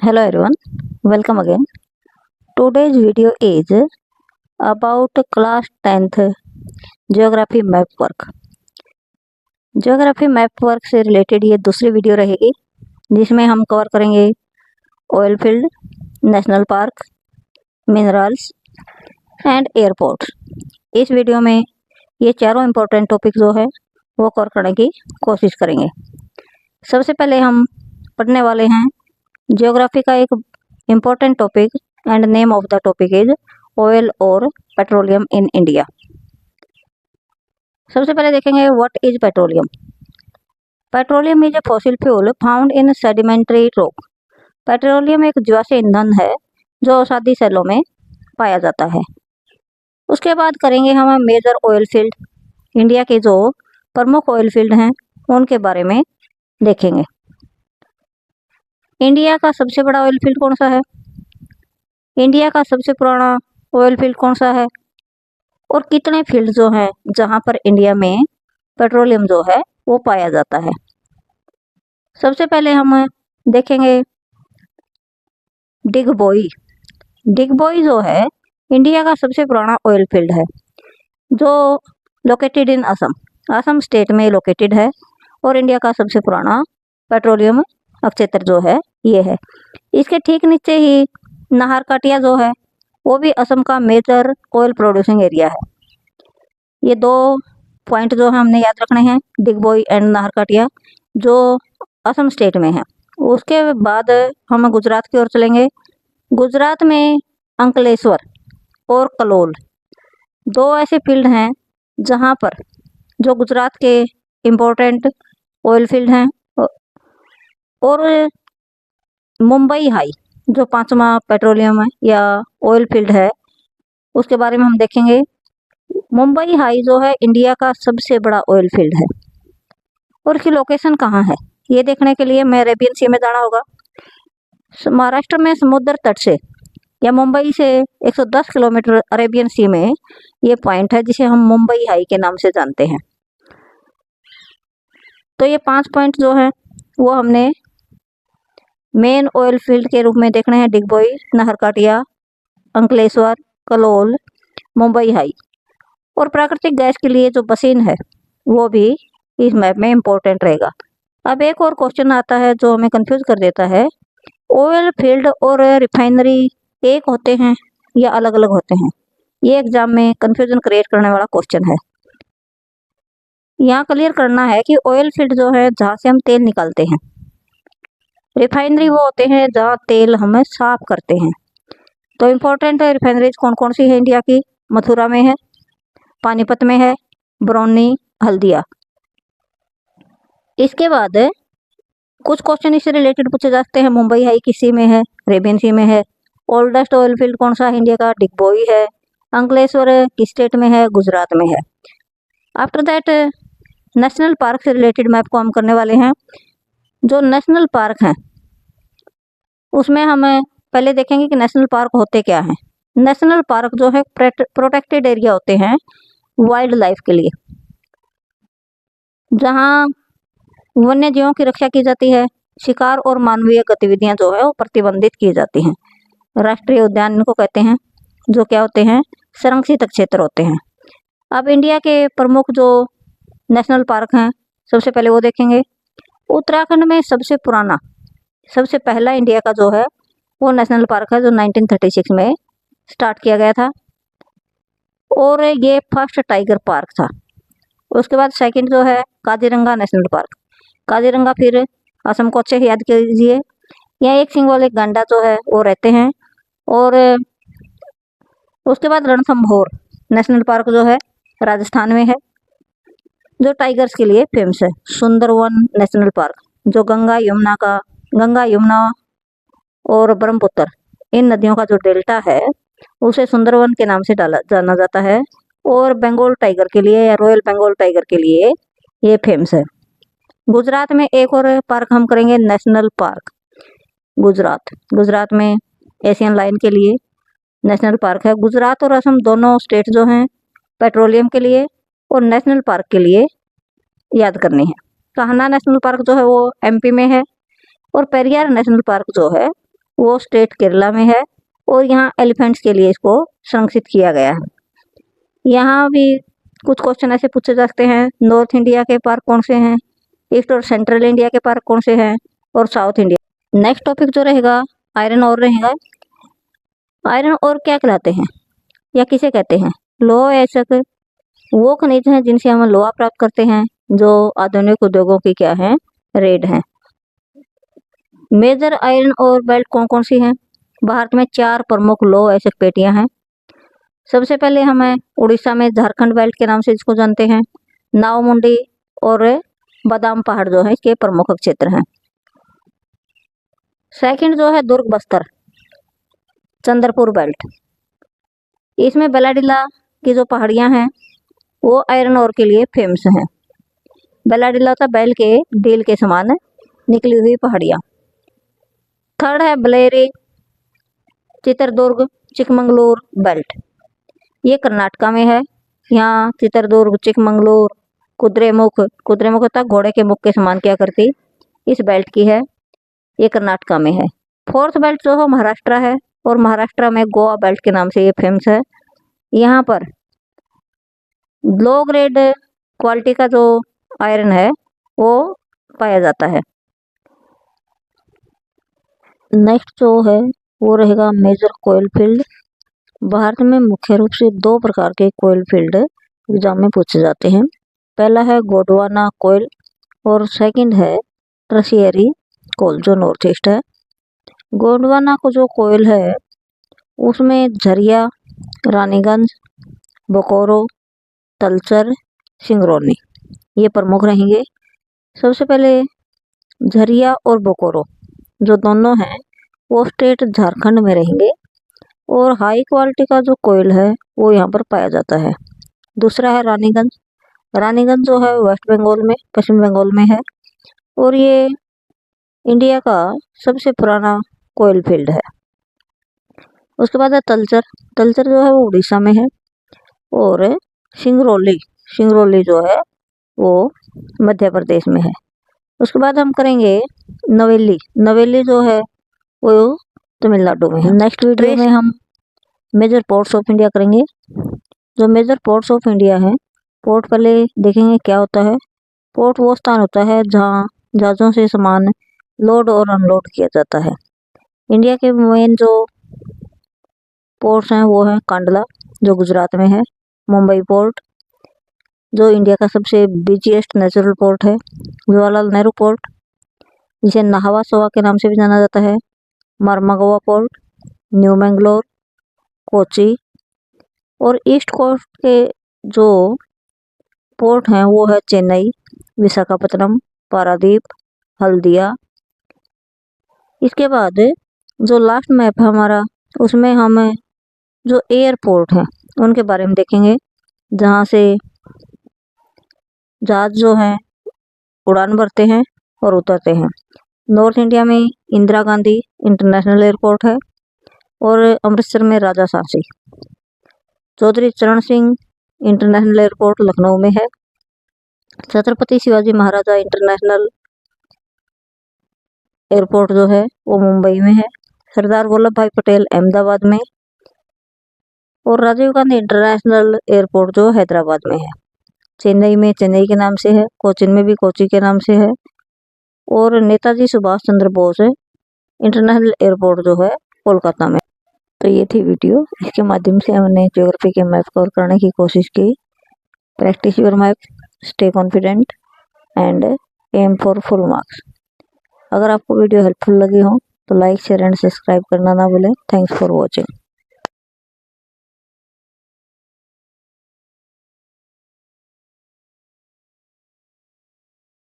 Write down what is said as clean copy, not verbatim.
Hello everyone, welcome again. Today's video is about class 10th Geography map work. Geography map work से related ये दूसरी video रहेगी जिसमें हम कवर करेंगे oil field, national park, minerals and airport. इस video में ये चारों इम्पोर्टेंट टॉपिक जो है वो कवर करने की कोशिश करेंगे। सबसे पहले हम पढ़ने वाले हैं जियोग्राफी का एक important topic and name of the topic is oil और पेट्रोलियम इन इंडिया। सबसे पहले देखेंगे what is petroleum. Petroleum is a fossil fuel found in sedimentary rock. Petroleum एक जीवाश्म ईंधन है जो अवसादी सेलों में पाया जाता है। उसके बाद करेंगे हम मेजर ऑयल फील्ड। इंडिया के जो प्रमुख ऑयल फील्ड हैं उनके बारे में देखेंगे। इंडिया का सबसे बड़ा ऑयल फील्ड कौन सा है, इंडिया का सबसे पुराना ऑयल फील्ड कौन सा है, और कितने फील्ड जो हैं जहां पर इंडिया में पेट्रोलियम जो है वो पाया जाता है। सबसे पहले हम देखेंगे डिगबोई। डिगबोई जो है इंडिया का सबसे पुराना ऑयल फील्ड है जो located in Assam, Assam state में लोकेटेड है और इंडिया का सबसे पुराना पेट्रोलियम अक्षेत्र जो है ये है। इसके ठीक नीचे ही नाहरकटिया जो है वो भी असम का मेजर ऑयल प्रोड्यूसिंग एरिया है। ये दो पॉइंट जो है हमने याद रखने हैं, डिगबोई एंड नाहरकटिया जो असम स्टेट में है। उसके बाद हम गुजरात की ओर चलेंगे। गुजरात में अंकलेश्वर और कलोल दो ऐसे फील्ड हैं जहां पर जो गुजरात के इम्पोर्टेंट ऑयल फील्ड हैं। और मुंबई हाई जो पांचवा पेट्रोलियम है या ऑयल फील्ड है उसके बारे में हम देखेंगे। मुंबई हाई जो है इंडिया का सबसे बड़ा ऑयल फील्ड है और इसकी लोकेशन कहाँ है ये देखने के लिए हमें अरेबियन सी में जाना होगा। महाराष्ट्र में समुद्र तट से या मुंबई से 110 किलोमीटर अरेबियन सी में ये पॉइंट है जिसे हम मुंबई हाई के नाम से जानते हैं। तो ये 5 पॉइंट जो है वो हमने मेन ऑयल फील्ड के रूप में देखने हैं, डिगबोई, नाहरकटिया, अंकलेश्वर, कलोल, मुंबई हाई। और प्राकृतिक गैस के लिए जो बसीन है वो भी इस मैप में इम्पोर्टेंट रहेगा। अब एक और क्वेश्चन आता है जो हमें कंफ्यूज कर देता है, ऑयल फील्ड और रिफाइनरी एक होते हैं या अलग अलग होते हैं। ये एग्जाम में कंफ्यूजन क्रिएट करने वाला क्वेश्चन है। यहाँ क्लियर करना है कि ऑयल फील्ड जो है जहाँ से हम तेल निकालते हैं, रिफाइनरी वो होते हैं जहाँ तेल हम साफ करते हैं। तो इम्पोर्टेंट रिफाइनरीज कौन कौन सी है इंडिया की, मथुरा में है, पानीपत में है, बरौनी, हल्दिया। इसके बाद कुछ क्वेश्चन इससे रिलेटेड पूछे जा सकते हैं। मुंबई हाई किस सी में है, अरेबियन सी में है। ओल्डेस्ट ऑयल फील्ड कौन सा है इंडिया का, डिगबोई है। अंकलेश्वर किस स्टेट में है, गुजरात में है। आफ्टर दैट नेशनल पार्क से रिलेटेड मैप को हम करने वाले हैं। जो नेशनल पार्क हैं उसमें हम पहले देखेंगे कि नेशनल पार्क होते क्या हैं। नेशनल पार्क जो है प्रोटेक्टेड एरिया होते हैं वाइल्ड लाइफ के लिए, जहाँ वन्य जीवों की रक्षा की जाती है, शिकार और मानवीय गतिविधियां जो है वो प्रतिबंधित की जाती हैं। राष्ट्रीय उद्यान इनको कहते हैं जो क्या होते हैं, संरक्षित क्षेत्र होते हैं। अब इंडिया के प्रमुख जो नेशनल पार्क हैं सबसे पहले वो देखेंगे। उत्तराखंड में सबसे पुराना, सबसे पहला इंडिया का जो है वो नेशनल पार्क है जो 1936 में स्टार्ट किया गया था और ये फर्स्ट टाइगर पार्क था। उसके बाद सेकंड जो है काजीरंगा नेशनल पार्क। काजीरंगा फिर असम को अच्छे से याद कीजिए, यहाँ एक सिंग वाले गंडा जो है वो रहते हैं। और उसके बाद रणथंभौर नेशनल पार्क जो है राजस्थान में है जो टाइगर्स के लिए फेमस है। सुंदरवन नेशनल पार्क जो गंगा यमुना और ब्रह्मपुत्र इन नदियों का जो डेल्टा है उसे सुंदरवन के नाम से जाना जाता है और बंगाल टाइगर के लिए या रॉयल बंगाल टाइगर के लिए ये फेमस है। गुजरात में एक और पार्क हम करेंगे, नेशनल पार्क गुजरात में एशियन लायन के लिए नेशनल पार्क है। गुजरात और असम दोनों स्टेट जो हैं पेट्रोलियम के लिए और नेशनल पार्क के लिए याद करनी है। कान्हा नेशनल पार्क जो है वो एमपी में है और पेरियार नेशनल पार्क जो है वो स्टेट केरला में है और यहाँ एलिफेंट्स के लिए इसको संरक्षित किया गया है। यहाँ भी कुछ क्वेश्चन ऐसे पूछे जा सकते हैं, नॉर्थ इंडिया के पार्क कौन से हैं, ईस्ट और सेंट्रल इंडिया के पार्क कौन से हैं, और साउथ इंडिया। नेक्स्ट टॉपिक जो रहेगा आयरन और रहेगा। आयरन और क्या कहलाते हैं या किसे कहते हैं? लोह ऐसक वो खनिज हैं जिनसे हम लोहा प्राप्त करते हैं, जो आधुनिक उद्योगों की क्या है, रेड है। मेजर आयरन और बेल्ट कौन कौन सी हैं? भारत में 4 प्रमुख लोह ऐसक पेटियां हैं। सबसे पहले हमें उड़ीसा में झारखंड बेल्ट के नाम से इसको जानते हैं। नावमुंडी और बादाम पहाड़ जो है इसके प्रमुख क्षेत्र हैं। सेकंड जो है दुर्ग बस्तर चंद्रपुर बेल्ट। इसमें बेलाडिला की जो पहाड़ियां हैं वो आयरन ओर के लिए फेमस हैं। बेलाडिला था बैल के डील के समान निकली हुई पहाड़ियां। थर्ड है बलेरी चित्रदुर्ग चिकमंगलूर बेल्ट। ये कर्नाटका में है। यहाँ चित्रदुर्ग चिकमंगलूर कुद्रेमुख होता घोड़े के मुख के समान क्या करती, इस बेल्ट की है। ये कर्नाटका में है। फोर्थ बेल्ट जो है महाराष्ट्र है और महाराष्ट्र में गोवा बेल्ट के नाम से ये फेमस है। यहाँ पर लो ग्रेड क्वालिटी का जो आयरन है वो पाया जाता है। नेक्स्ट जो है वो रहेगा मेजर कोयल फील्ड। भारत में मुख्य रूप से 2 प्रकार के कोयल फील्ड एग्जाम में पूछे जाते हैं। पहला है गोंडवाना कोयल और सेकंड है टर्शियरी कोयल जो नॉर्थ ईस्ट है। गोंडवाना को जो कोयल है उसमें झरिया, रानीगंज, बोकारो, तलचर, सिंगरौली ये प्रमुख रहेंगे। सबसे पहले झरिया और बोकारो जो दोनों हैं वो स्टेट झारखंड में रहेंगे और हाई क्वालिटी का जो कोयल है वो यहाँ पर पाया जाता है। दूसरा है रानीगंज। रानीगंज जो है वेस्ट बंगाल में, पश्चिम बंगाल में है और ये इंडिया का सबसे पुराना कोयल फील्ड है। उसके बाद है तलचर। तलचर जो है वो उड़ीसा में है और सिंगरौली जो है वो मध्य प्रदेश में है। उसके बाद हम करेंगे नवेली जो है वो तमिलनाडु में है। नेक्स्ट वीडियो में हम मेजर पोर्ट्स ऑफ इंडिया करेंगे। जो मेजर पोर्ट्स ऑफ इंडिया है, पोर्ट पहले देखेंगे क्या होता है। पोर्ट वो स्थान होता है जहाँ जहाज़ों से सामान लोड और अनलोड किया जाता है। इंडिया के मेन जो पोर्ट्स हैं वो है कांडला जो गुजरात में है, मुंबई पोर्ट जो इंडिया का सबसे बिजीएस्ट नेचुरल पोर्ट है, जवाहरलाल नेहरू पोर्ट जिसे नाहवा सोवा के नाम से भी जाना जाता है, मरमगवा पोर्ट, न्यू मैंगलोर, कोची और ईस्ट कोस्ट के जो पोर्ट हैं वो है चेन्नई, विशाखापत्तनम, पारादीप, हल्दिया। इसके बाद जो लास्ट मैप है हमारा उसमें हम जो एयरपोर्ट हैं उनके बारे में देखेंगे जहाँ से जहाज जो हैं उड़ान भरते हैं और उतरते हैं। नॉर्थ इंडिया में इंदिरा गांधी इंटरनेशनल एयरपोर्ट है और अमृतसर में राजा सांची। चौधरी चरण सिंह इंटरनेशनल एयरपोर्ट लखनऊ में है। छत्रपति शिवाजी महाराजा इंटरनेशनल एयरपोर्ट जो है वो मुंबई में है। सरदार वल्लभ भाई पटेल अहमदाबाद में और राजीव गांधी इंटरनेशनल एयरपोर्ट जो हैदराबाद में है। चेन्नई में चेन्नई के नाम से है, कोचीन में भी कोची के नाम से है और नेताजी सुभाष चंद्र बोस इंटरनेशनल एयरपोर्ट जो है कोलकाता में। तो ये थी वीडियो, इसके माध्यम से हमने ज्योग्राफी के मैप कवर करने की कोशिश की। Practice your map, stay confident and aim for full marks. अगर आपको वीडियो हेल्पफुल लगी हो तो लाइक शेयर एंड सब्सक्राइब करना ना भूलें। Thanks for watching.